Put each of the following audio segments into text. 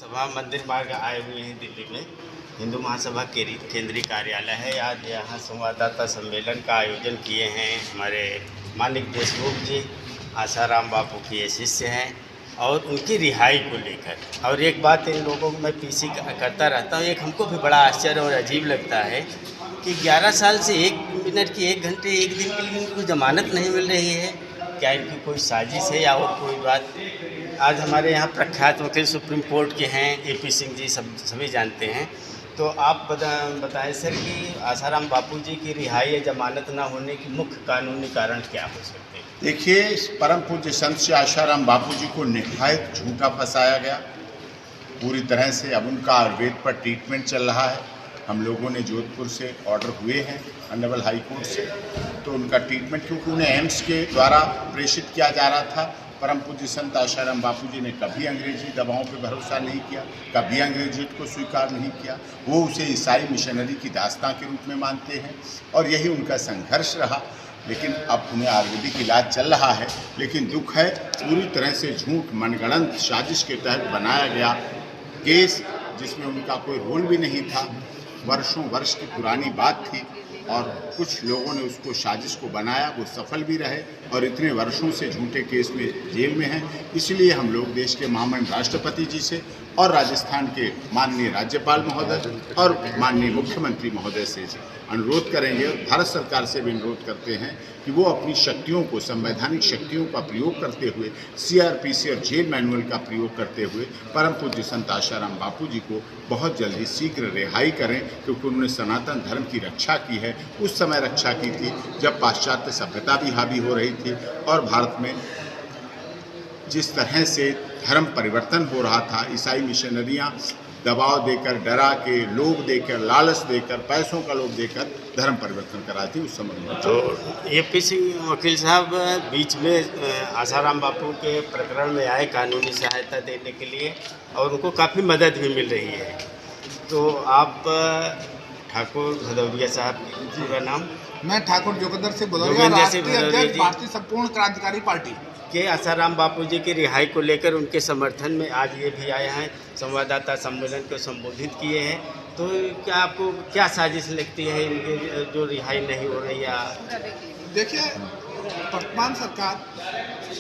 सभा मंदिर मार्ग आए हुए हैं दिल्ली में। हिंदू महासभा के केंद्रीय कार्यालय है। आज यहाँ संवाददाता सम्मेलन का आयोजन किए हैं हमारे मानिक देशमुख जी। आसाराम बापू के ये शिष्य हैं और उनकी रिहाई को लेकर। और एक बात इन लोगों को मैं पीसी करता रहता हूँ, एक हमको भी बड़ा आश्चर्य और अजीब लगता है कि 11 साल से 1 मिनट की 1 घंटे 1 दिन के लिए इनको जमानत नहीं मिल रही है। क्या इनकी कोई साजिश है या और कोई बात? आज हमारे यहाँ प्रख्यात वकील सुप्रीम कोर्ट के हैं AP सिंह जी, सभी जानते हैं। तो आप बताएं सर कि आसाराम बापू जी की रिहाई या जमानत ना होने के मुख्य कानूनी कारण क्या हो सकते हैं? देखिए, परम पूज्य संत श्री आसाराम बापू जी को निहायत झूठा फंसाया गया पूरी तरह से। अब उनका आयुर्वेद पर ट्रीटमेंट चल रहा है। हम लोगों ने जोधपुर से ऑर्डर हुए हैं ऑनरेबल हाई कोर्ट से, तो उनका ट्रीटमेंट, क्योंकि उन्हें एम्स के द्वारा प्रेषित किया जा रहा था। परम पूज्य संत आसाराम बापू जी ने कभी अंग्रेजी दवाओं पर भरोसा नहीं किया, कभी अंग्रेजी को स्वीकार नहीं किया। वो उसे ईसाई मिशनरी की दास्तां के रूप में मानते हैं और यही उनका संघर्ष रहा। लेकिन अब उन्हें आयुर्वेदिक इलाज चल रहा है। लेकिन दुख है, पूरी तरह से झूठ मनगढ़ंत साजिश के तहत बनाया गया केस, जिसमें उनका कोई रोल भी नहीं था। वर्षों वर्ष की पुरानी बात थी और कुछ लोगों ने उसको साजिश को बनाया, वो सफल भी रहे और इतने वर्षों से झूठे केस में जेल में हैं। इसलिए हम लोग देश के महामहिम राष्ट्रपति जी से और राजस्थान के माननीय राज्यपाल महोदय और माननीय मुख्यमंत्री महोदय से अनुरोध करेंगे और भारत सरकार से भी अनुरोध करते हैं कि वो अपनी शक्तियों को, संवैधानिक शक्तियों का प्रयोग करते हुए, CRPC और जेल मैनुअल का प्रयोग करते हुए परम पूज्य संत आसाराम बापू जी को बहुत जल्दी शीघ्र रिहाई करें, क्योंकि उन्होंने सनातन धर्म की रक्षा की है। उस समय रक्षा की थी जब पाश्चात्य सभ्यता भी हावी हो रही थी और भारत में जिस तरह से धर्म परिवर्तन हो रहा था, ईसाई मिशनरियाँ दबाव देकर, डरा के, लोभ देकर, लालच देकर, पैसों का लोभ देकर धर्म परिवर्तन कराई थी उस समय। तो AP सिंह वकील साहब बीच में आसाराम बापू के प्रकरण में आए कानूनी सहायता देने के लिए और उनको काफ़ी मदद भी मिल रही है। तो आप ठाकुर भदौरिया साहब का नाम? मैं ठाकुर जोगिंदर से भदौरिया, राष्ट्रीय अध्यक्ष भारतीय संपूर्ण क्रांतिकारी पार्टी के आसाराम बापू जी की रिहाई को लेकर उनके समर्थन में आज ये भी आए हैं, संवाददाता सम्मेलन को संबोधित किए हैं। तो क्या आपको क्या साजिश लगती है इनके जो रिहाई नहीं हो रही है? देखिए, वर्तमान सरकार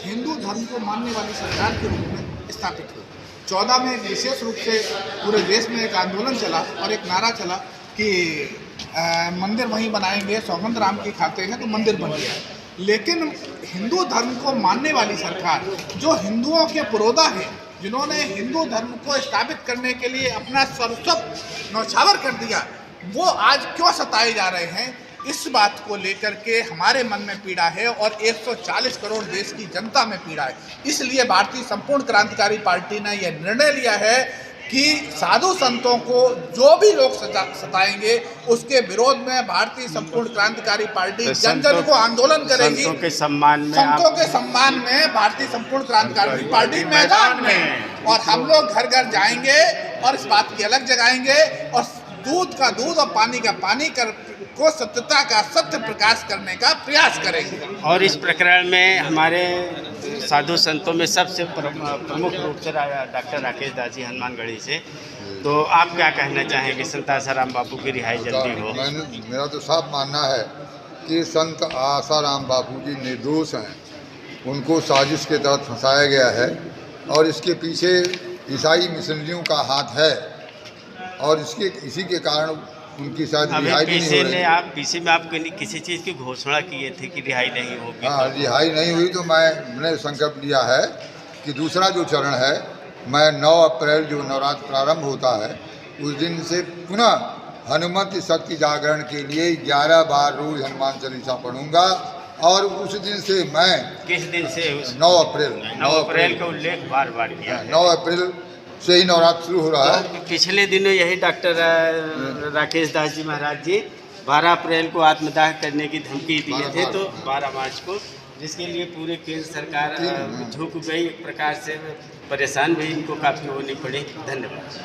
हिंदू धर्म को मानने वाली सरकार के रूप में स्थापित हुई। 14 में विशेष रूप से पूरे देश में एक आंदोलन चला और एक नारा चला कि मंदिर वहीं बनाएंगे, सौगंध राम की खाते हैं, तो मंदिर बन गया। लेकिन हिंदू धर्म को मानने वाली सरकार, जो हिंदुओं के पुरोधा है, जिन्होंने हिंदू धर्म को स्थापित करने के लिए अपना सर्वस्व न्यौछावर कर दिया, वो आज क्यों सताए जा रहे हैं? इस बात को लेकर के हमारे मन में पीड़ा है और 140 करोड़ देश की जनता में पीड़ा है। इसलिए भारतीय संपूर्ण क्रांतिकारी पार्टी ने यह निर्णय लिया है कि साधु संतों को जो भी लोग सताएंगे उसके विरोध में भारतीय संपूर्ण क्रांतिकारी पार्टी जन जन को आंदोलन करेगी। संतों के सम्मान में भारतीय संपूर्ण क्रांतिकारी पार्टी मैदान में, और हम लोग घर घर जाएंगे और इस बात की अलग जगाएंगे और दूध का दूध और पानी का पानी को सत्यता का सत्य प्रकाश करने का प्रयास करेंगे। और इस प्रकरण में हमारे साधु संतों में सबसे प्रमुख रूप से डॉक्टर राकेश दास जी हनुमानगढ़ी से। तो आप क्या कहना चाहेंगे संत आसाराम बापू की रिहाई जल्दी हो? मेरा तो साफ मानना है कि संत आसाराम बापू जी निर्दोष हैं। उनको साजिश के तहत फंसाया गया है और इसके पीछे ईसाई मिशनरियों का हाथ है और इसी के कारण उनकी शायद रिहाई नहीं हो रही। पीसी में आप किसी चीज़ की घोषणा किए थे कि रिहाई नहीं होगी? हाँ, रिहाई नहीं हुई तो मैंने संकल्प लिया है कि दूसरा जो चरण है, मैं 9 अप्रैल जो नवरात्र प्रारंभ होता है उस दिन से पुनः हनुमत शक्ति जागरण के लिए 11 बार रोज हनुमान चालीसा पढ़ूंगा और उस दिन से मैं, किस दिन से? 9 अप्रैल। 9 अप्रैल का उल्लेख बार बार किया। 9 अप्रैल से ही नवरात्र शुरू हो रहा है। तो पिछले दिनों यही डॉक्टर राकेश दास जी महाराज जी 12 अप्रैल को आत्मदाह करने की धमकी दिए थे, तो 12 मार्च को, जिसके लिए पूरे केंद्र सरकार झुक गई, एक प्रकार से परेशान भी इनको काफ़ी होनी पड़ी। धन्यवाद।